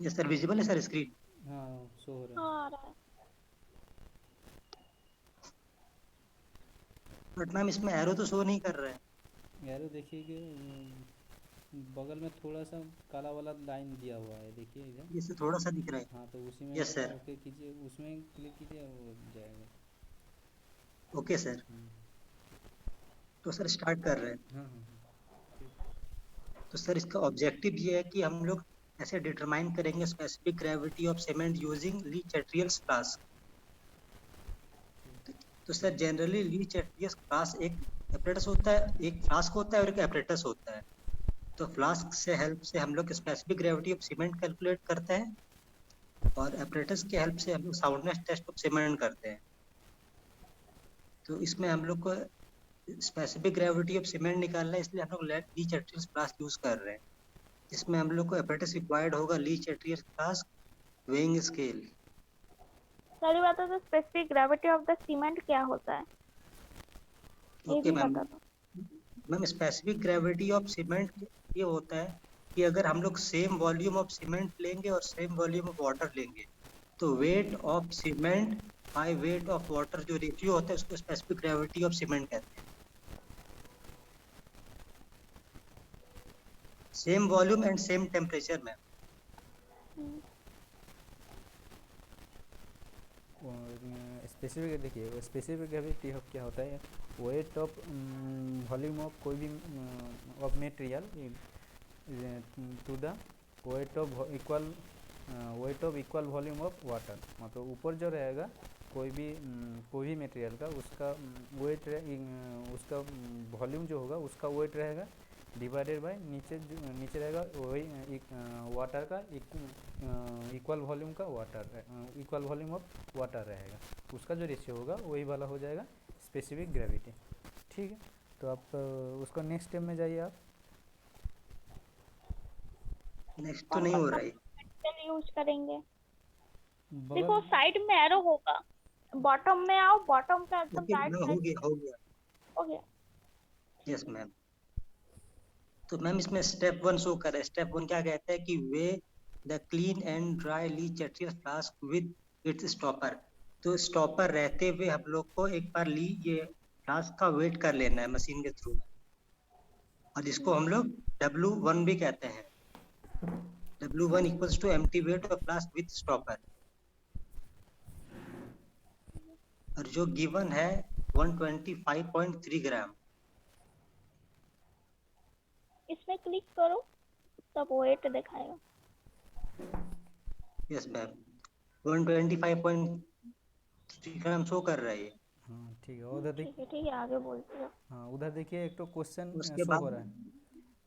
यस सर, विजिबल है सर स्क्रीन। हाँ, शो हो रहा है। हाँ, आ रहा है। बट मैम इसमें एरो तो शो नहीं कर रहा है। यारो देखिए कि बगल में थोड़ा सा काला वाला लाइन दिया हुआ है, देखिए इधर। ये सर थोड़ा सा दिख रहा है। हाँ, तो उसी में यस सर। ओके कीजिए, उसमें क्लिक कीजिए, हो जाएगा। ओके सर, तो सर स्टार्ट कर रहे हैं। हाँ हाँ तो सर इसका ऑब्जेक्टिव ये है कि हम लोग ऐसे डिटरमाइन करेंगे specific gravity of cement using Le Chatelier's flask. तो sir generally Le Chatelier's flask एक एपरेटस होता है, एक फ्लास्क होता है और एक एपरेटस होता है। तो फ्लास्क से हेल्प से हम लोग specific gravity of cement calculate करते हैं, और एपरेटस की हेल्प से हम लोग साउंडनेस टेस्ट ऑफ सीमेंट करते हैं। तो इसमें हम लोग को स्पेसिफिक ग्रेविटी ऑफ सीमेंट निकालना है, इसलिए हम लोग ली चैट्रियल्स फ्लास्क यूज कर रहे हैं। इसमें हम लोग को एपरेटस रिक्वायर्ड होगा ली चैट्रियल्स फ्लास्क वेइंग स्केल। सारी बातें तो specific gravity of the cement क्या होता है ये ओके भी मैम। बता दो। Ma'am specific gravity of cement ये होता है कि अगर हम लोग सेम वॉल्यूम ऑफ सीमेंट लेंगे और सेम वॉल्यूम ऑफ वाटर लेंगे, तो weight of cement by weight of water जो रेशियो होता है उसको स्पेसिफिक ग्रेविटी ऑफ सीमेंट कहते हैं। Same volume and same temperature में। स्पेसिफिक देखिए, स्पेसिफिक ग्रेविटी क्या होता है? वेट ऑफ वॉल्यूम ऑफ कोई भी of material to the weight of equal volume of water. मतलब ऊपर जो रहेगा कोई भी मटेरियल का, उसका वेट उसका वॉल्यूम जो होगा उसका वेट रहेगा डिवाइडेड बाय नीचे रहेगा वही वाटर का इक्वल वॉल्यूम का इक्वल वॉल्यूम ऑफ वाटर रहेगा, उसका जो रेशियो होगा वही वाला हो जाएगा स्पेसिफिक ग्रेविटी। ठीक है, तो आप उसको नेक्स्ट स्टेप में जाइए। आप नेक्स्ट तो नहीं हो रहा है। यूज करेंगे। बगल देखो साइड में एरो होगा, बॉटम में आओ, बॉटम का एकदम ओके राइट मैम, हो गया हो गया। Yes ma'am. तो मैम इसमें स्टेप 1 शो कर रहा है। स्टेप 1 क्या कहता है कि weigh the clean and dry Le Chatelier's flask with its stopper. तो स्टॉपर रहते हुए हम लोग को एक बार ये फ्लास्क का वेट कर लेना है मशीन के थ्रू, और जिसको हम लोग W1 भी कहते हैं। W1 equals to empty weight of flask with stopper, और जो गिवन है 125.3 ग्राम। इसमें क्लिक करो तब वेट दिखाएगा। यस मैम, 125.3 ग्राम शो कर रहा है ये। हाँ ठीक है, उधर देखिए। ठीक है आगे बोलते हो। हाँ, उधर देखिए एक तो क्वेश्चन उसके शो बाद हो रहा है। यस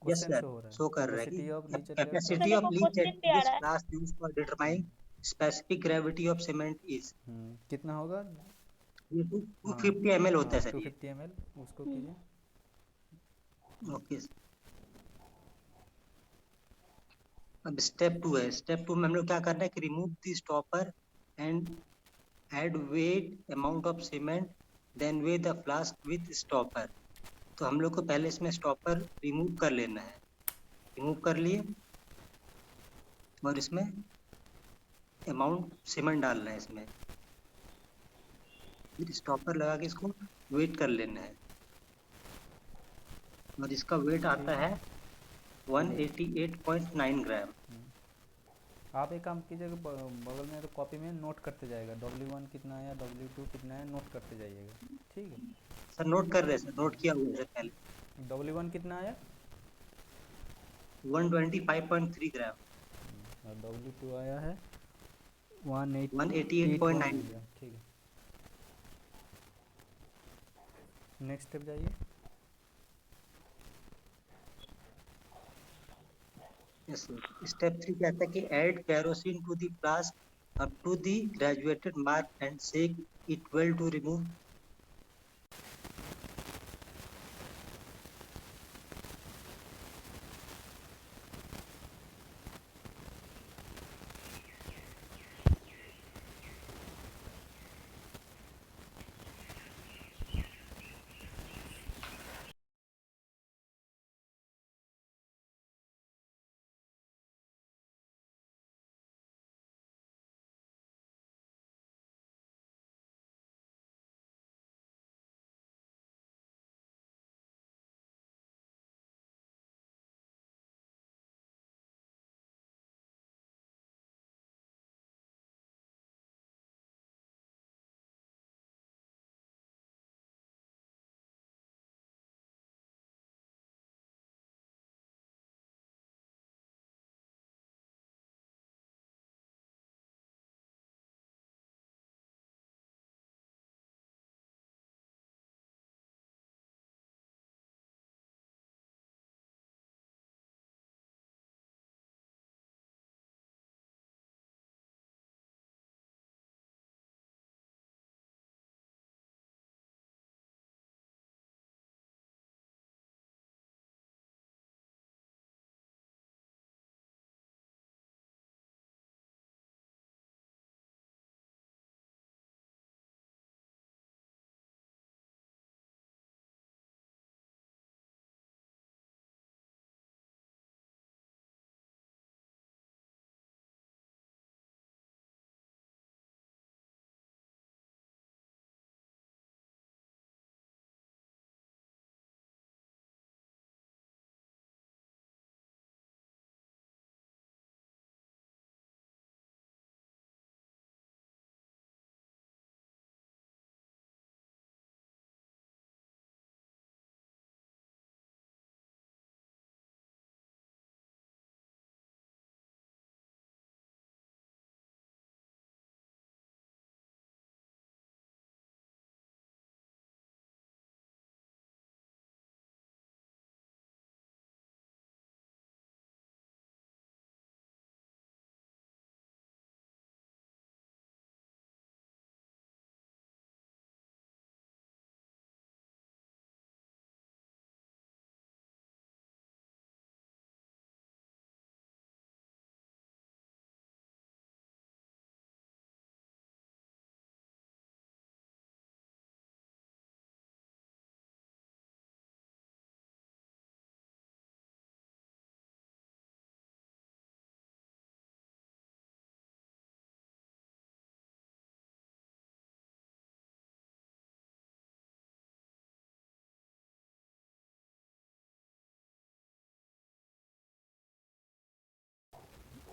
क्वेश्चन सर, शो हो रहा है, शो कर रहा है कि capacity of Le Chatelier capacity of देखो लीच क्वेश्चन भी आ रहा है। Flask used for determining specific gravity of cement is. कितना होगा? ये 250 ml होता है सर ये। 250 ml उसको कीजिए। ओके। अब स्टेप 2 है। स्टेप 2 में हम लोग क्या करना है कि remove the stopper and add weigh amount of cement then weigh the flask with stopper. तो हम लोग को पहले इसमें स्टॉपर रिमूव कर लेना है। रिमूव कर लिए और इसमें अमाउंट सीमेंट डालना है इसमें। फिर स्टॉपर लगा के इसको वेट कर लेना है और इसका वेट आता है 188.9 ग्राम। आप एक काम कीजिएगा, बगल में तो कॉपी में नोट करते जाएगा, W1 कितना आया, W2 कितना है, नोट करते जाइएगा, ठीक है। सर नोट कर रहे हैं सर, नोट किया हुआ है सर पहले। W1 कितना आया 125.3 ग्राम। और W2 आया है 188.9 188.9। ग्राम, ठीक है। नेक्स्ट स्टेप जाइए। Yes sir. स्टेप 3 कहता है कि add kerosene to the flask up to the graduated mark and shake it well to remove.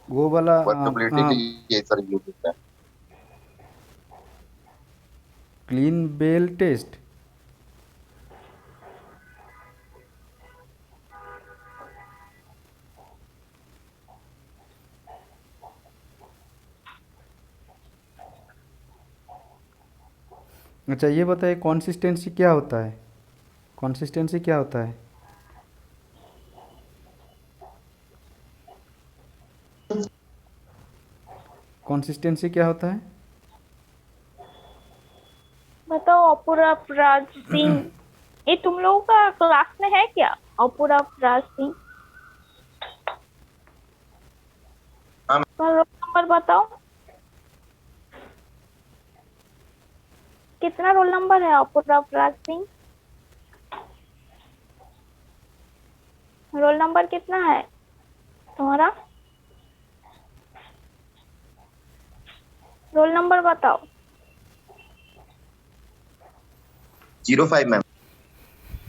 वो वाला वर्कबिलिटी के लिए सर यूज होता है। Clean bell test. अच्छा ये बताइए कंसिस्टेंसी क्या होता है, कंसिस्टेंसी क्या होता है? कंसिस्टेंसी क्या होता है? बताओ अपुरपराज सिंह, ये तुम लोगों का क्लास में है क्या? अपुरपराज सिंह हाँ। का रोल नंबर बताओ, कितना रोल नंबर है अपुरपराज सिंह? रोल नंबर कितना है तुम्हारा? रोल नंबर बताओ। 05 मैम।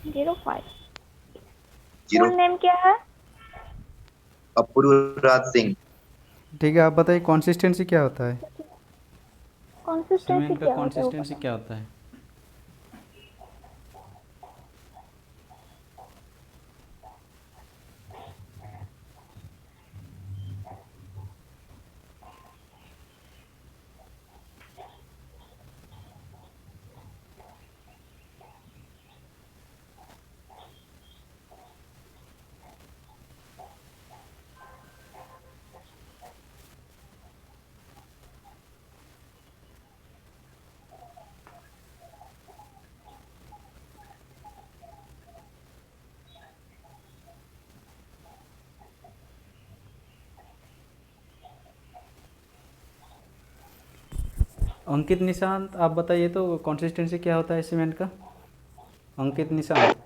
05। जीरो फुल नेम क्या है? अपूर्वराज सिंह। ठीक है, आप बताइए कंसिस्टेंसी क्या होता है? कंसिस्टेंसी सीमेंट का क्या होता है? कंसिस्टेंसी क्या होता है? अंकित निशांत, आप बताइए तो कंसिस्टेंसी क्या होता है सीमेंट का? अंकित निशांत।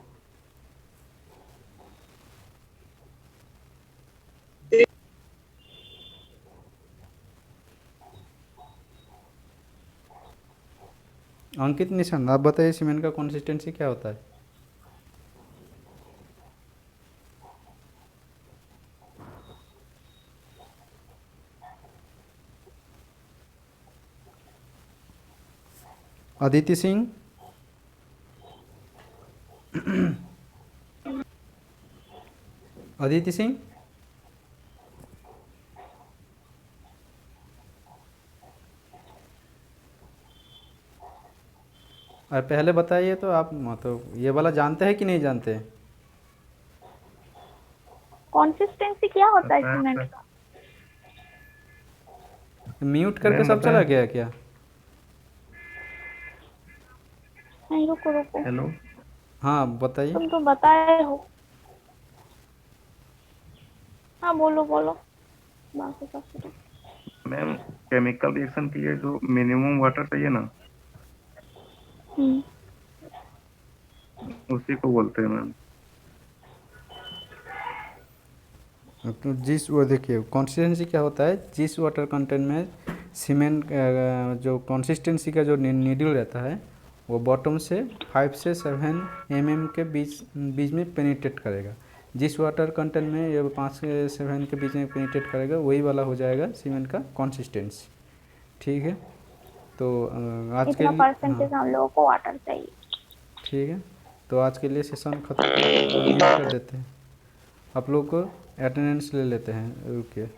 अंकित निशांत, आप बताइए सीमेंट का कंसिस्टेंसी क्या होता है? अदिति सिंह। अदिति सिंह। और पहले बताइए तो आप मतलब ये वाला जानते हैं कि नहीं जानते हैं? कंसिस्टेंसी क्या होता है सीमेंट का? म्यूट करके मैम सब चला बताएं। गया क्या? नहीं, रुको रुको, हेलो। हाँ बताइए। तुम तो बताए हो। हाँ बोलो बोलो, बाकी सब सुनो। मैम केमिकल रिएक्शन के लिए जो मिनिमम वाटर चाहिए ना, हम्म, उसी को बोलते हैं मैम। तो जिस वो देखिए कंसिस्टेंसी क्या होता है, जिस वाटर कंटेंट में सीमेंट जो कंसिस्टेंसी का जो नीडल रहता है वो बॉटम से 5 से 7 mm के बीच बीच में पेनिट्रेट करेगा। जिस वाटर कंटेंट में ये 5 से 7 के बीच में पेनिट्रेट करेगा वही वाला हो जाएगा सीमेंट का कंसिस्टेंसी। ठीक है, तो आज के इतना लिए परसेंटेज हम लोगों को वाटर चाहिए। ठीक है, तो आज के लिए सेशन खत्म कर देते हैं। आप लोग को अटेंडेंस ले लेते हैं, रुकिए।